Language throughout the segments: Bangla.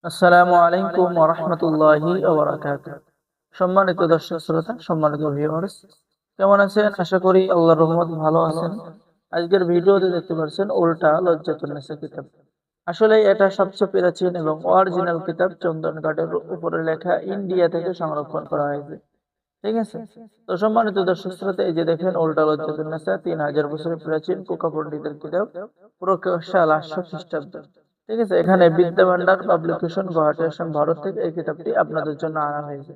আসসালামু আলাইকুম ওয়া রাহমাতুল্লাহি ওয়া বারাকাতুহু। সম্মানিত দর্শক শ্রোতা, সম্মানিত ভিউয়ার্স, কেমন আছেন? আশা করি আল্লাহর রহমত ভালো আছেন। আজকের ভিডিওতে দেখতে পাচ্ছেন উল্টা লজ্জাতুন নিসা কিতাব। আসলে এটা সবচেয়ে প্রাচীন এবং অরিজিনাল কিতাব, চন্দন কাঠের উপরে লেখা, ইন্ডিয়া থেকে সংরক্ষণ করা হয়েছে। ঠিক আছে? তো সম্মানিত দর্শক শ্রোতা, এই যে দেখেন উল্টা লজ্জাতুন নিসা ৩০০০ বছরের প্রাচীন কোকা পণ্ডিতের কিতাব, প্রকাশকাল ৮০০ খ্রিস্টাব্দ। ঠিক আছে? এখানে বিদ্যা ভান্ডার পাবলিকেশন, গুয়াহাটি, আসাম, ভারত থেকে এই কিতাবটি আপনাদের জন্য আনা হয়েছে।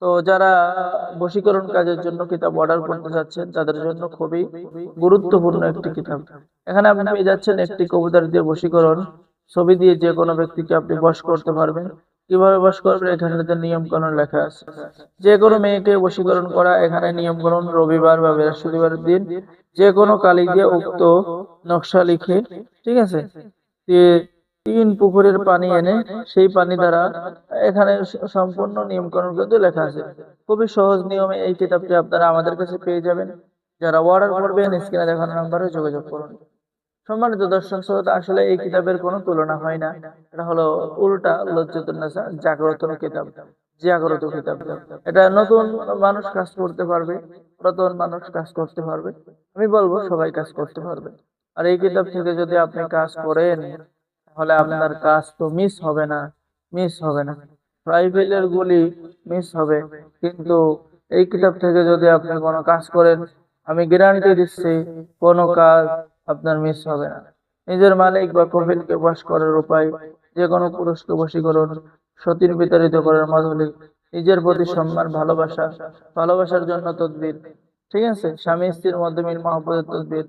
তো যারা বশীকরণ কাজের জন্য কিতাব অর্ডার করতে যাচ্ছেন, তাদের জন্য খুবই গুরুত্বপূর্ণ একটি কিতাব। এখানে আপনি পেয়ে যাচ্ছেন একটি কবুতর দিয়ে বশীকরণ, ছবি দিয়ে যে কোনো ব্যক্তিকে আপনি বশ করতে পারবেন। কিভাবে বশ করবেন এখানে নিয়ম কানুন লেখা আছে। যে কোনো মেয়েকে বশীকরণ করা, এখানে নিয়ম কানুন, রবিবার বা বৃহস্পতিবারের দিন যে কোনো কালি দিয়ে উক্ত নকশা লিখে, ঠিক আছে, দিয়ে ৩ পুকুরের পানি এনে সেই পানি দ্বারা, এখানে সম্পূর্ণ নিয়মকানুন কিন্তু লেখা আছে। খুবই সহজ নিয়মে এই কিতাবটি আপনারা আমাদের কাছে পেয়ে যাবেন। যারা অর্ডার করবেন স্ক্রিনে দেখানো নম্বরে যোগাযোগ করুন। সম্মানিত দর্শক শ্রোতা, আসলে এই কিতাবের কোনো তুলনা হয় না। এটা হলো উল্টা লজ্জাতুন নেসা, জাগ্রত কিতাব, জাগ্রত কিতাব। এটা নতুন মানুষ কাজ করতে পারবে, পুরাতন মানুষ কাজ করতে পারবে। আমি বলবো সবাই কাজ করতে পারবে। আর এই কিতাব থেকে যদি আপনি কাজ করেন, তাহলে আপনার কাজ তো মিস হবে না, মিস হবে না। রাইফেলের গুলি মিস হবে, কিন্তু এই কিতাব থেকে যদি আপনি কোনো কাজ করেন, আমি গ্যারান্টি দিচ্ছি কোনো কাজ আপনার মিস হবে না। নিজের মালিক বা কফিলকে বশ করার উপায়, যে কোনো পুরুষকে বশীকরণ, সতীর বিতাড়িত করার মাধুরী, নিজের প্রতি সম্মান, ভালোবাসা, ভালোবাসার জন্য তদবির, ঠিক আছে, স্বামী স্ত্রীর মধ্যে মিল মহব্বতের তদবির,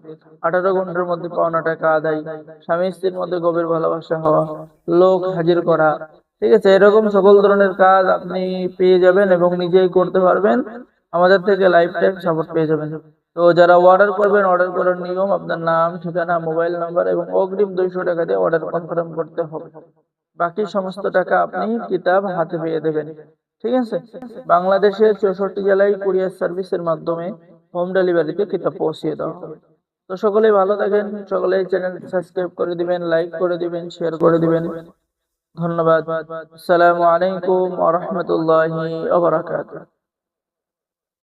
18 ঘন্টার মধ্যে পাওনা টাকা আদায়, স্বামী স্ত্রীর মধ্যে গভীর ভালোবাসা হওয়া, লোক হাজির করা, ঠিক আছে, এরকম সকল ধরনের কাজ আপনি পেয়ে যাবেন এবং নিজেই করতে পারবেন। আমাদের থেকে লাইফ টাইম সাপোর্ট পেয়ে যাবেন। তো যারা অর্ডার করবেন, অর্ডার করার নিয়ম, আপনার নাম, ঠিকানা, মোবাইল নাম্বার এবং অগ্রিম 200 টাকা দিয়ে অর্ডার কনফার্ম করতে হবে। বাকি সমস্ত টাকা আপনি কিতাব হাতে পেয়ে দেবেন। ঠিক আছে? বাংলাদেশের 64 জেলায় কুরিয়ার সার্ভিসের মাধ্যমে হোম ডেলিভারিতে কিতাব পৌঁছিয়ে দেওয়া হবে। তো সকলেই ভালো থাকেন, সকলেই চ্যানেলটি সাবস্ক্রাইব করে দিবেন, লাইক করে দিবেন, শেয়ার করে দিবেন। ধন্যবাদ। আসসালামু আলাইকুম ওয়া রাহমাতুল্লাহি ওয়া বারাকাতুহু।